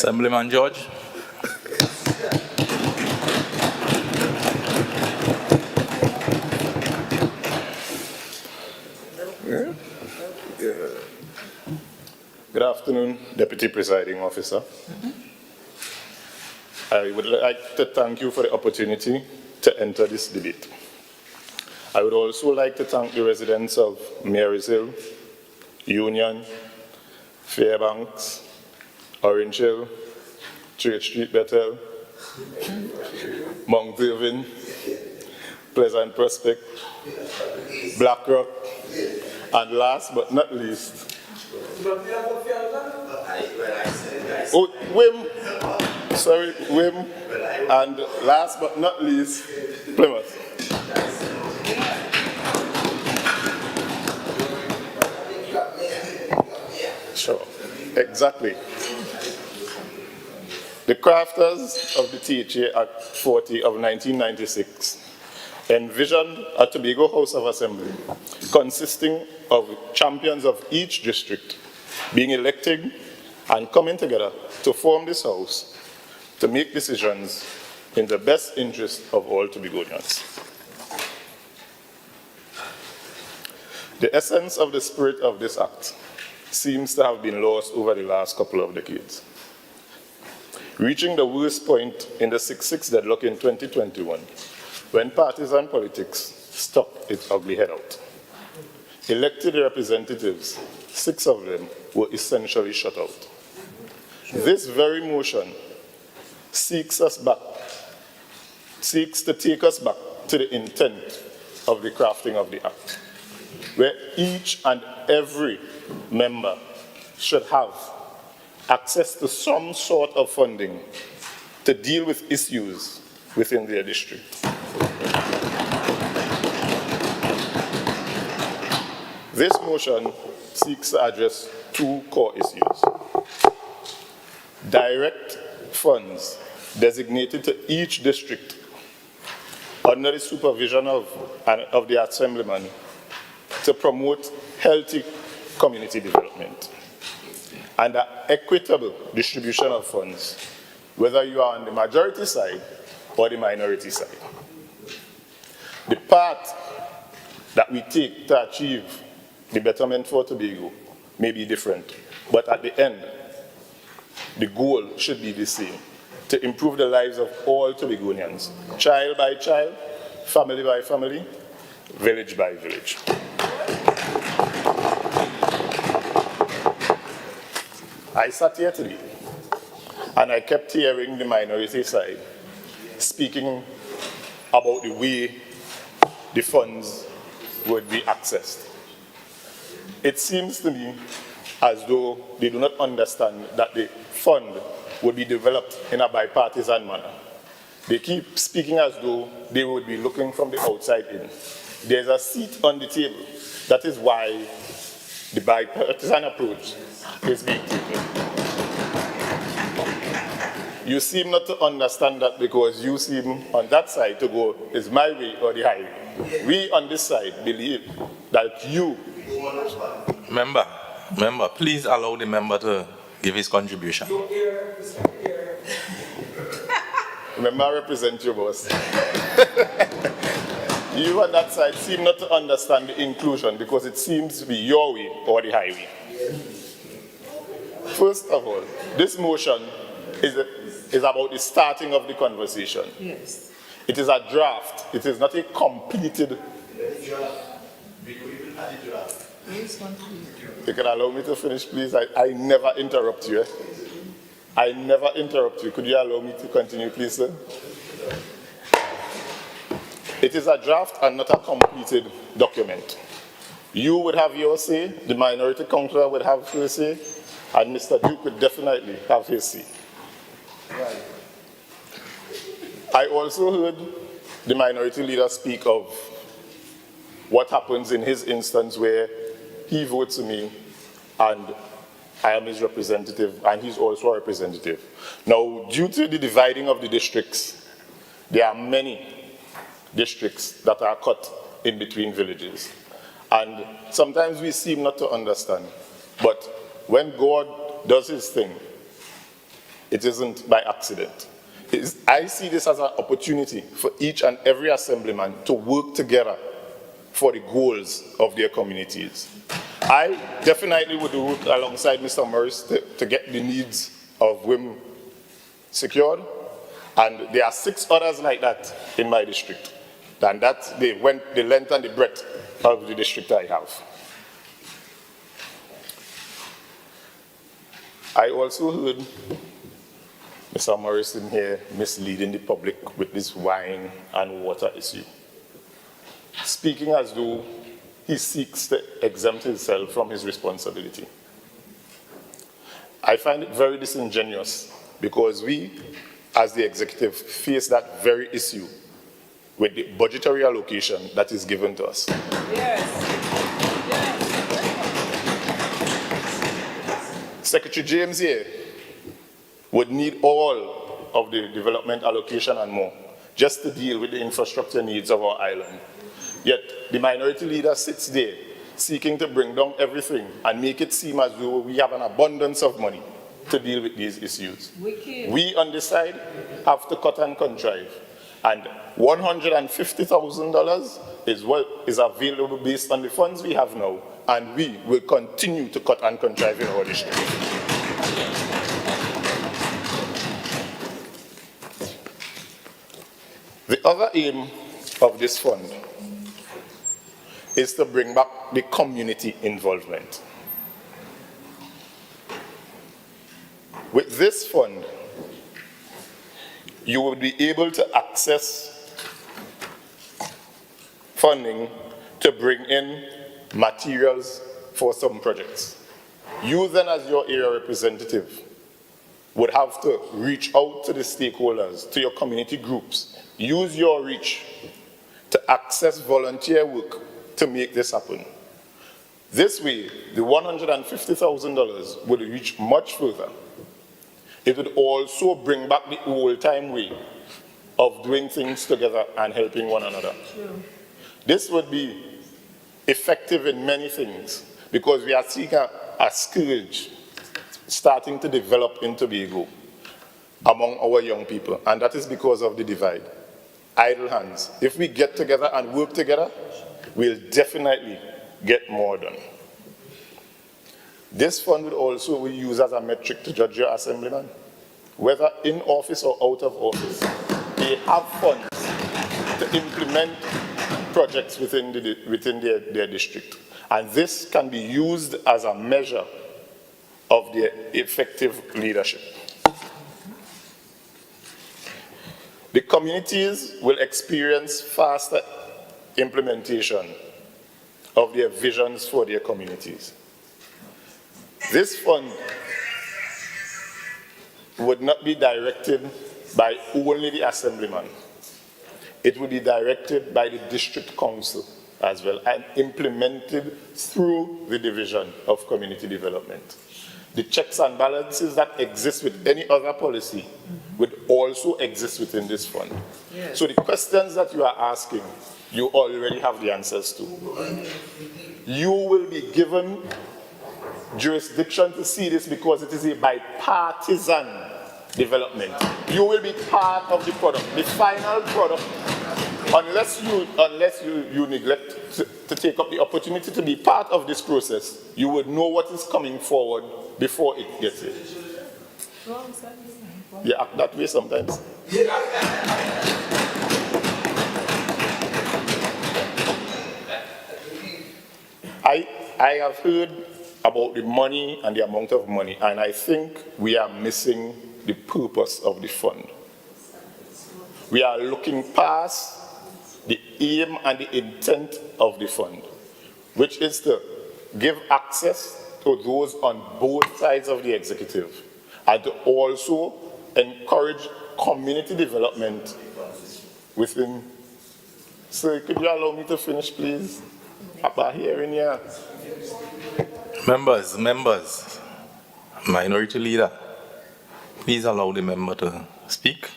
Assemblyman George. Good afternoon, Deputy Presiding Officer. I would like to thank you for the opportunity to enter this debate. I would also like to thank the residents of Marys Hill, Union, Fairbanks, Orange Hill, Church Street, Bethel, Mount Irving, Pleasant Prospect, Black Rock, and last but not least, Wim, and last but not least, Plymouth. Sure, exactly. The crafters of the T.H.A. Act 40 of 1996 envisioned a Tobago House of Assembly consisting of champions of each district being elected and coming together to form this house to make decisions in the best interest of all Tobagonians. The essence of the spirit of this act seems to have been lost over the last couple of decades, reaching the worst point in the 6-6 deadlock in 2021, when partisan politics stuck its ugly head out. Elected representatives, 6 of them, were essentially shut out. This very motion seeks to take us back to the intent of the crafting of the act, where each and every member should have access to some sort of funding to deal with issues within their district. This motion seeks to address 2 core issues. Direct funds designated to each district under the supervision of the Assemblyman to promote healthy community development, and an equitable distribution of funds, whether you are on the majority side or the minority side. The path that we take to achieve the betterment for Tobago may be different, but at the end, the goal should be the same: to improve the lives of all Tobagonians, child by child, family by family, village by village. I sat here today and I kept hearing the minority side speaking about the way the funds would be accessed. It seems to me as though they do not understand that the fund would be developed in a bipartisan manner. They keep speaking as though they would be looking from the outside in. There's a seat on the table. That is why the bipartisan approach is being taken. You seem not to understand that because you seem on that side to go, is my way or the highway. We on this side believe that you... Member, please allow the member to give his contribution. Remember, I represent you, boss. You on that side seem not to understand the inclusion because it seems to be your way or the highway. First of all, this motion is about the starting of the conversation. Yes. It is a draft. It is not a completed draft. You can allow me to finish, please? I never interrupt you. I never interrupt you. Could you allow me to continue, please, sir? It is a draft and not a completed document. You would have your say, the minority councillor would have his say, and Mr. Duke would definitely have his say. Right. I also heard the minority leader speak of what happens in his instance where he votes for me and I am his representative and he's also a representative. Now, due to the dividing of the districts, there are many districts that are cut in between villages. And sometimes we seem not to understand. But when God does his thing, It isn't by accident. I see this as an opportunity for each and every assemblyman to work together for the goals of their communities. I definitely would work alongside Mr. Morris to get the needs of women secured, and there are 6 others like that in my district. And that's the length and the breadth of the district I have. I also heard Mr. Morrison here misleading the public with this wine and water issue, speaking as though he seeks to exempt himself from his responsibility. I find it very disingenuous because we, as the executive, face that very issue with the budgetary allocation that is given to us. Yes. Secretary James here would need all of the development allocation and more just to deal with the infrastructure needs of our island. Yet the minority leader sits there seeking to bring down everything and make it seem as though we have an abundance of money to deal with these issues. We on this side have to cut and contrive, and $150,000 is available based on the funds we have now, and we will continue to cut and contrive in our district. The other aim of this fund is to bring back the community involvement. With this fund, you will be able to access funding to bring in materials for some projects. You then, as your area representative, would have to reach out to the stakeholders, to your community groups, use your reach to access volunteer work to make this happen. This way, the $150,000 would reach much further. It would also bring back the old-time way of doing things together and helping one another. True. This would be effective in many things because we are seeing a scourge starting to develop in Tobago among our young people, and that is because of the divide. Idle hands. If we get together and work together, we'll definitely get more done. This fund will also be used as a metric to judge your assemblyman, whether in office or out of office. They have funds to implement projects within their district, and this can be used as a measure of their effective leadership. The communities will experience faster implementation of their visions for their communities. This fund would not be directed by only the assemblyman. It would be directed by the district council as well and implemented through the division of community development. The checks and balances that exist with any other policy would also exist within this fund. Yes. So the questions that you are asking, you already have the answers to. You will be given jurisdiction to see this because it is a bipartisan development. You will be part of the product, the final product, unless you neglect to take up the opportunity to be part of this process. You would know what is coming forward before it gets here. You act that way sometimes. I have heard about the money and the amount of money, and I think we are missing the purpose of the fund. We are looking past the aim and the intent of the fund, which is to give access to those on both sides of the executive, and to also encourage community development within. So could you allow me to finish, please? About hearing here. Members, minority leader, please allow the member to speak.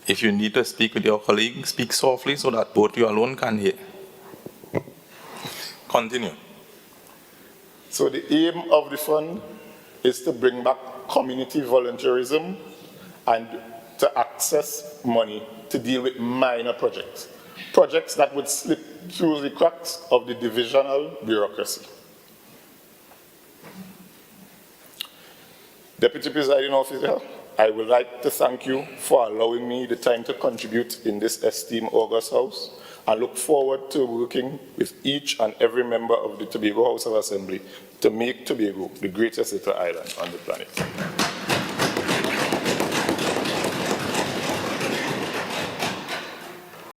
If you need to speak with your colleague, speak softly so that both you alone can hear. Continue. So the aim of the fund is to bring back community volunteerism and to access money to deal with minor projects, projects that would slip through the cracks of the divisional bureaucracy. Deputy Presiding Officer, I would like to thank you for allowing me the time to contribute in this esteemed August House, and look forward to working with each and every member of the Tobago House of Assembly to make Tobago the greatest little island on the planet.